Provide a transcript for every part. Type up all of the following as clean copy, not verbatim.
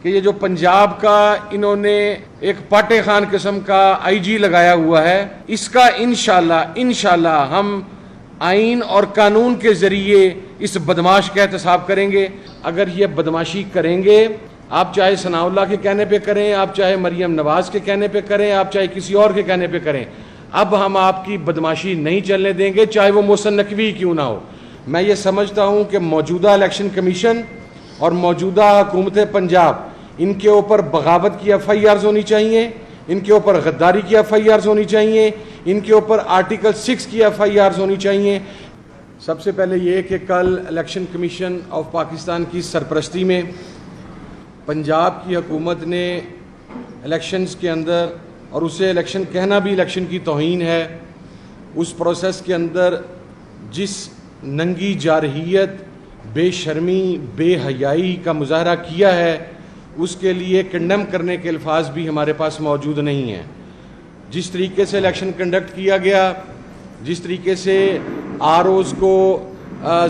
کہ یہ جو پنجاب کا انہوں نے ایک پاٹے خان قسم کا آئی جی لگایا ہوا ہے، اس کا انشاءاللہ ہم آئین اور قانون کے ذریعے اس بدماش کا احتساب کریں گے۔ اگر یہ بدماشی کریں گے، آپ چاہے ثناء اللہ کے کہنے پہ کریں، آپ چاہے مریم نواز کے کہنے پہ کریں، آپ چاہے کسی اور کے کہنے پہ کریں، اب ہم آپ کی بدماشی نہیں چلنے دیں گے، چاہے وہ محسن نقوی کیوں نہ ہو۔ میں یہ سمجھتا ہوں کہ موجودہ الیکشن کمیشن اور موجودہ حکومت پنجاب، ان کے اوپر بغاوت کی ایف آئی آرز ہونی چاہیے، ان کے اوپر غداری کی ایف آئی آرز ہونی چاہیے، ان کے اوپر آرٹیکل 6 کی ایف آئی آرز ہونی چاہیے۔ سب سے پہلے یہ کہ کل الیکشن کمیشن آف پاکستان کی سرپرستی میں پنجاب کی حکومت نے الیکشنز کے اندر، اور اسے الیکشن کہنا بھی الیکشن کی توہین ہے، اس پروسیس کے اندر جس ننگی جارحیت، بے شرمی، بے حیائی کا مظاہرہ کیا ہے، اس کے لیے کنڈیم کرنے کے الفاظ بھی ہمارے پاس موجود نہیں ہیں۔ جس طریقے سے الیکشن کنڈکٹ کیا گیا، جس طریقے سے آر اوز کو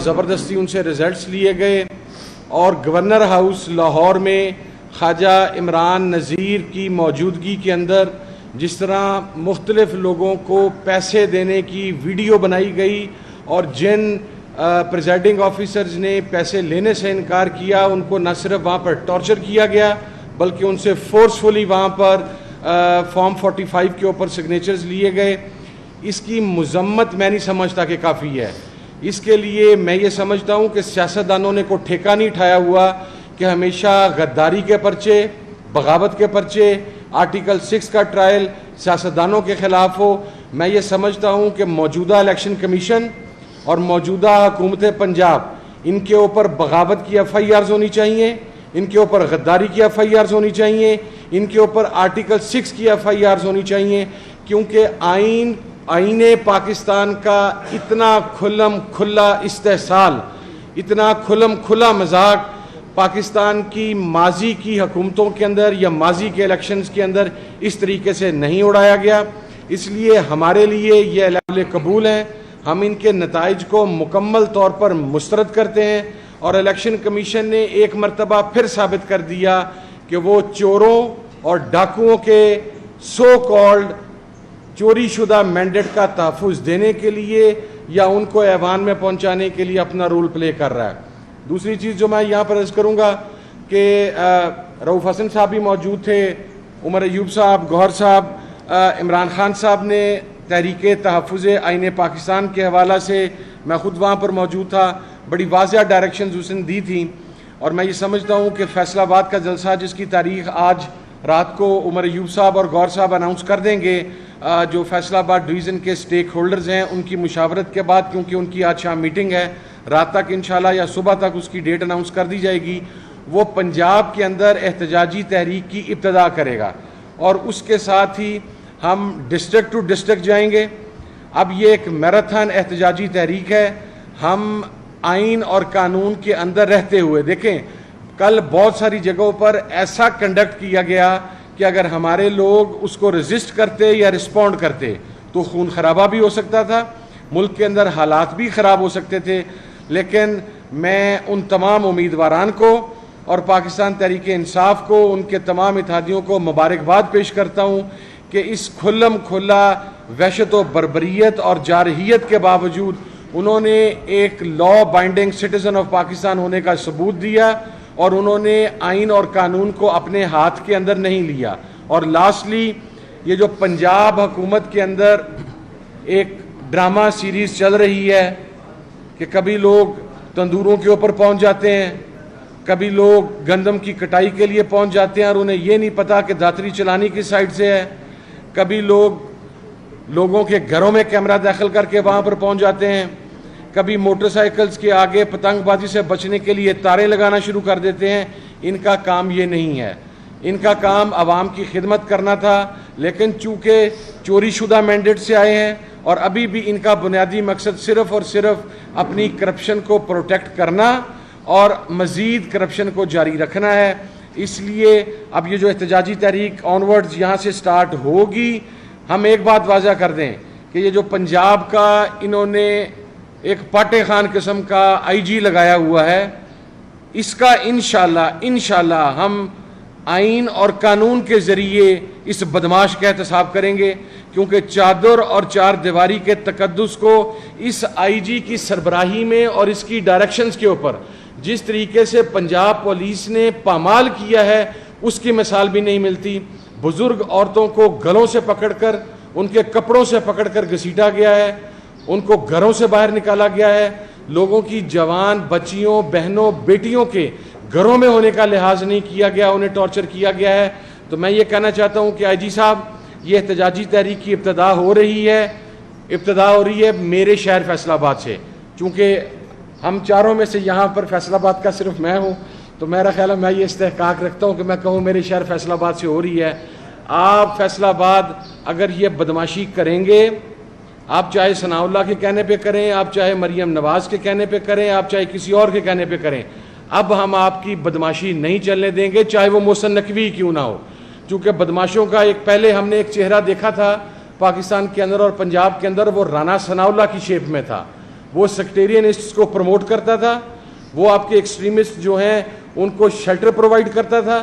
زبردستی ان سے ریزلٹس لیے گئے، اور گورنر ہاؤس لاہور میں خواجہ عمران نذیر کی موجودگی کے اندر جس طرح مختلف لوگوں کو پیسے دینے کی ویڈیو بنائی گئی، اور جن پریزائڈنگ آفیسرز نے پیسے لینے سے انکار کیا، ان کو نہ صرف وہاں پر ٹارچر کیا گیا بلکہ ان سے فورسفلی وہاں پر فارم 45 کے اوپر سگنیچرز لیے گئے۔ اس کی مذمت میں نہیں سمجھتا کہ کافی ہے۔ اس کے لیے میں یہ سمجھتا ہوں کہ سیاستدانوں نے کوئی ٹھیکہ نہیں اٹھایا ہوا کہ ہمیشہ غداری کے پرچے، بغاوت کے پرچے، آرٹیکل 6 کا ٹرائل سیاستدانوں کے خلاف ہو۔ میں یہ سمجھتا ہوں کہ موجودہ الیکشن کمیشن اور موجودہ حکومت پنجاب، ان کے اوپر بغاوت کی ایف آئی آرز ہونی چاہیے، ان کے اوپر غداری کی ایف آئی آرز ہونی چاہیے، ان کے اوپر آرٹیکل 6 کی ایف آئی آرز ہونی چاہیے، کیونکہ آئین پاکستان کا اتنا کھلم کھلا استحصال، اتنا کھلم کھلا مذاق پاکستان کی ماضی کی حکومتوں کے اندر یا ماضی کے الیکشنز کے اندر اس طریقے سے نہیں اڑایا گیا۔ اس لیے ہمارے لیے یہ قابل قبول ہیں، ہم ان کے نتائج کو مکمل طور پر مسترد کرتے ہیں، اور الیکشن کمیشن نے ایک مرتبہ پھر ثابت کر دیا کہ وہ چوروں اور ڈاکوؤں کے سو کالڈ چوری شدہ مینڈیٹ کا تحفظ دینے کے لیے یا ان کو ایوان میں پہنچانے کے لیے اپنا رول پلے کر رہا ہے۔ دوسری چیز جو میں یہاں پر عرض کروں گا کہ رؤوف حسن صاحب بھی موجود تھے، عمر ایوب صاحب، گوہر صاحب، عمران خان صاحب نے تحریک تحفظ آئین پاکستان کے حوالہ سے، میں خود وہاں پر موجود تھا، بڑی واضح ڈائریکشنز اس نے دی تھیں، اور میں یہ سمجھتا ہوں کہ فیصل آباد کا جلسہ جس کی تاریخ آج رات کو عمر ایوب صاحب اور گوہر صاحب اناؤنس کر دیں گے، جو فیصل آباد ڈویژن کے سٹیک ہولڈرز ہیں ان کی مشاورت کے بعد، کیونکہ ان کی آج شام میٹنگ ہے، رات تک انشاءاللہ یا صبح تک اس کی ڈیٹ اناؤنس کر دی جائے گی، وہ پنجاب کے اندر احتجاجی تحریک کی ابتدا کرے گا، اور اس کے ساتھ ہی ہم ڈسٹرکٹ ٹو ڈسٹرکٹ جائیں گے۔ اب یہ ایک میراتھن احتجاجی تحریک ہے، ہم آئین اور قانون کے اندر رہتے ہوئے، دیکھیں کل بہت ساری جگہوں پر ایسا کنڈکٹ کیا گیا کہ اگر ہمارے لوگ اس کو ریزسٹ کرتے یا رسپونڈ کرتے تو خون خرابہ بھی ہو سکتا تھا، ملک کے اندر حالات بھی خراب ہو سکتے تھے، لیکن میں ان تمام امیدواران کو اور پاکستان تحریک انصاف کو، ان کے تمام اتحادیوں کو مبارکباد پیش کرتا ہوں کہ اس کھلم کھلا وحشت و بربریت اور جارحیت کے باوجود انہوں نے ایک لا بائنڈنگ سٹیزن آف پاکستان ہونے کا ثبوت دیا، اور انہوں نے آئین اور قانون کو اپنے ہاتھ کے اندر نہیں لیا۔ اور لاسٹلی یہ جو پنجاب حکومت کے اندر ایک ڈرامہ سیریز چل رہی ہے کہ کبھی لوگ تندوروں کے اوپر پہنچ جاتے ہیں، کبھی لوگ گندم کی کٹائی کے لیے پہنچ جاتے ہیں اور انہیں یہ نہیں پتا کہ دھاتری چلانی کس سائڈ سے ہے، کبھی لوگوں کے گھروں میں کیمرہ داخل کر کے وہاں پر پہنچ جاتے ہیں، کبھی موٹر سائیکلز کے آگے پتنگ بازی سے بچنے کے لیے تاریں لگانا شروع کر دیتے ہیں۔ ان کا کام یہ نہیں ہے، ان کا کام عوام کی خدمت کرنا تھا، لیکن چونکہ چوری شدہ مینڈیٹ سے آئے ہیں اور ابھی بھی ان کا بنیادی مقصد صرف اور صرف اپنی کرپشن کو پروٹیکٹ کرنا اور مزید کرپشن کو جاری رکھنا ہے، اس لیے اب یہ جو احتجاجی تحریک آن ورڈز یہاں سے سٹارٹ ہوگی، ہم ایک بات واضح کر دیں کہ یہ جو پنجاب کا انہوں نے ایک پاٹے خان قسم کا آئی جی لگایا ہوا ہے، اس کا انشاءاللہ ہم आइन और कानून के ज़रिए इस बदमाश का एहतसाब करेंगे, क्योंकि चादर और चार दीवारी के तकद्दुस को इस आईजी की सरबराही में और इसकी डायरेक्शंस के ऊपर जिस तरीके से पंजाब पुलिस ने पामाल किया है उसकी मिसाल भी नहीं मिलती। बुजुर्ग औरतों को गलों से पकड़कर, उनके कपड़ों से पकड़कर घसीटा गया है, उनको घरों से बाहर निकाला गया है, लोगों की जवान बच्चियों, बहनों, बेटियों के घरों में होने का लिहाज नहीं किया गया, उन्हें टॉर्चर किया गया है। तो मैं ये कहना चाहता हूँ कि आईजी साहब, ये एहतजाजी तहरीक की इब्तदा हो रही है मेरे शहर फैसलाबाद से, चूँकि हम चारों में से यहाँ पर फैसलाबाद का सिर्फ मैं हूँ, तो मेरा ख्याल है मैं ये इस्तेहकाक रखता हूँ कि मैं कहूँ मेरे शहर फैसलाबाद से हो रही है। आप फैसलाबाद अगर ये बदमाशी करेंगे, आप चाहे सनाउल्लाह के कहने पे करें, आप चाहे मरियम नवाज के कहने पे करें, आप चाहे किसी और के कहने पे करें, अब हम आपकी बदमाशी नहीं चलने देंगे, चाहे वो मोहसिन नकवी क्यों ना हो। चूँकि बदमाशों का पहले हमने एक चेहरा देखा था पाकिस्तान के अंदर और पंजाब के अंदर, वो राना सनाउल्लाह की शेप में था। वो सेक्टेरियनिस्ट्स को प्रमोट करता था, वो आपके एक्सट्रीमिस्ट जो हैं उनको शेल्टर प्रोवाइड करता था,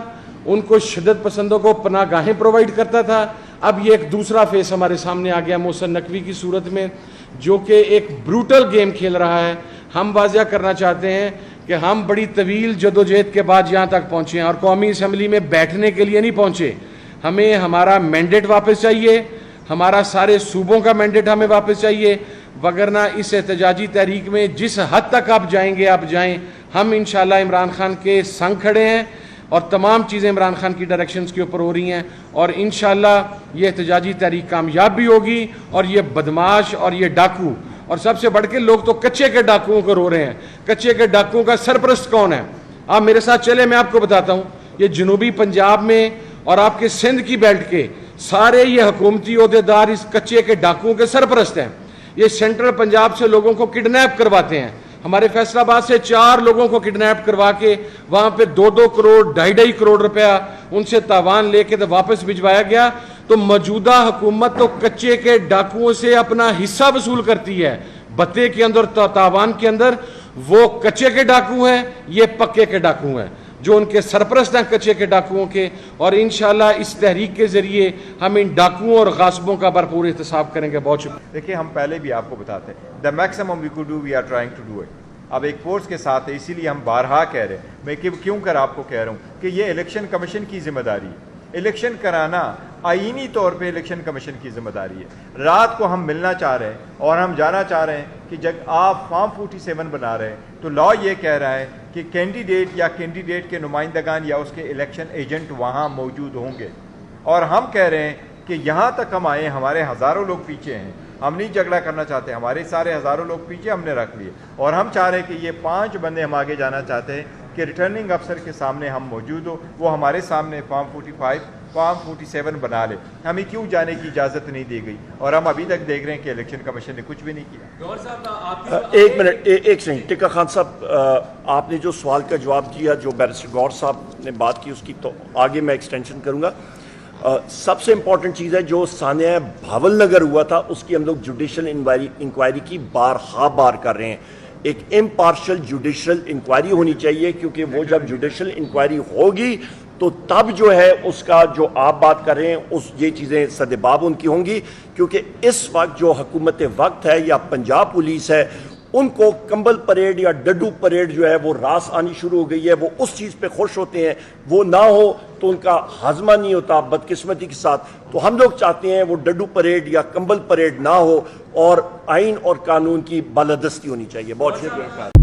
उनको शिद्दत पसंदों को पनाहगाहें प्रोवाइड करता था। अब ये एक दूसरा फेस हमारे सामने आ गया मोहसिन नकवी की सूरत में, जो कि एक ब्रूटल गेम खेल रहा है। हम वाज़िया करना चाहते हैं कि हम बड़ी तवील जदोजहद के बाद यहाँ तक पहुँचे हैं और कौमी असम्बली में बैठने के लिए नहीं पहुँचे। हमें हमारा मैंडेट वापस चाहिए, हमारा सारे सूबों का मैंडेट हमें वापस चाहिए, वगरना इस एहतजाजी तहरीक में जिस हद तक आप जाएंगे आप जाएं। हम इंशाल्लाह इमरान खान के संग खड़े हैं और तमाम चीज़ें इमरान खान की डायरेक्शंस के ऊपर हो रही हैं, और इंशाल्लाह ये एहतजाजी तहरीक कामयाब भी होगी। और ये बदमाश और ये डाकू, और सबसे बढ़ के लोग तो कच्चे के डाकुओं को रो रहे हैं। कच्चे के डाकुओं का सरपरस्त कौन है? आप मेरे साथ चले, मैं आपको बताता हूँ। ये जनूबी पंजाब में और आपके सिंध की बेल्ट के सारे ये हुकूमती ओहदेदार इस कच्चे के डाकुओं के सरपरस्त हैं। ये सेंट्रल पंजाब से लोगों को किडनैप करवाते हैं। हमारे फैसलाबाद से 4 लोगों को किडनैप करवा के वहाँ पे 2-2 करोड़ 2.5 करोड़ रुपया उनसे तावान लेके तो वापस भिजवाया गया। तो मौजूदा हुकूमत तो कच्चे के डाकुओं से अपना हिस्सा वसूल करती है। बत्ते के अंदर तावान के अंदर वो कच्चे के डाकू हैं, ये पक्के के डाकू हैं जो उनके सरपरस्त हैं कच्चे के डाकुओं के। और इंशाल्लाह इस तहरीक के जरिए हम इन डाकुओं और गासबों का भरपूर एहतसाब करेंगे। बहुत शुक्रिया। देखिए, हम पहले भी आपको बताते हैं, the maximum we could do we are trying to do it. अब एक फोर्स के साथ है, इसीलिए हम बारहा कह रहे हैं। मैं क्यों कर आपको कह रहा हूँ कि ये इलेक्शन कमीशन की जिम्मेदारी है। इलेक्शन कराना आईनी तौर पे इलेक्शन कमीशन की जिम्मेदारी है। रात को हम मिलना चाह रहे हैं और हम जाना चाह रहे हैं कि जब आप फॉर्म 47 बना रहे हैं तो लॉ ये कह रहा है कि कैंडिडेट या कैंडिडेट के नुमाइंदगान या उसके इलेक्शन एजेंट वहाँ मौजूद होंगे। और हम कह रहे हैं कि यहाँ तक हम आए, हमारे हज़ारों लोग पीछे हैं, हम नहीं झगड़ा करना चाहते, हमारे सारे हज़ारों लोग पीछे हमने रख लिए। और हम चाह रहे हैं कि ये 5 बंदे हम आगे जाना चाहते हैं कि रिटर्निंग अफसर के सामने हम मौजूद हो, वो हमारे सामने फॉर्म 45 फॉर्म 47 बना ले। हमें क्यों जाने की इजाज़त नहीं दी गई और हम अभी तक देख रहे हैं कि इलेक्शन कमीशन ने कुछ भी नहीं किया। एक मिनट, एक सेकंड। टिक्का खान साहब, आपने जो सवाल का जवाब दिया, जो बैरिस्टर गौर साहब ने बात की, उसकी तो आगे मैं एक्सटेंशन करूँगा। सबसे इम्पॉर्टेंट चीज़ है जो सानिया भावल नगर हुआ था, उसकी हम लोग जुडिशल इंक्वायरी की बार कर रहे हैं। एक इम्पार्शल जुडिशल इंक्वायरी होनी चाहिए, क्योंकि वो जब जुडिशल इंक्वायरी होगी तो तब जो है उसका जो आप बात कर रहे हैं उस ये चीज़ें सदेबाब उनकी होंगी। क्योंकि इस वक्त जो हुकूमत वक्त है या पंजाब पुलिस है, उनको कंबल परेड या डड्डू परेड जो है वो रास आनी शुरू हो गई है। वो उस चीज़ पे खुश होते हैं, वो ना हो तो उनका हाजमा नहीं होता बदकिस्मती के साथ। तो हम लोग चाहते हैं वो डड्डू परेड या कंबल परेड ना हो और आइन और कानून की बालादस्ती होनी चाहिए। बहुत शुक्रिया।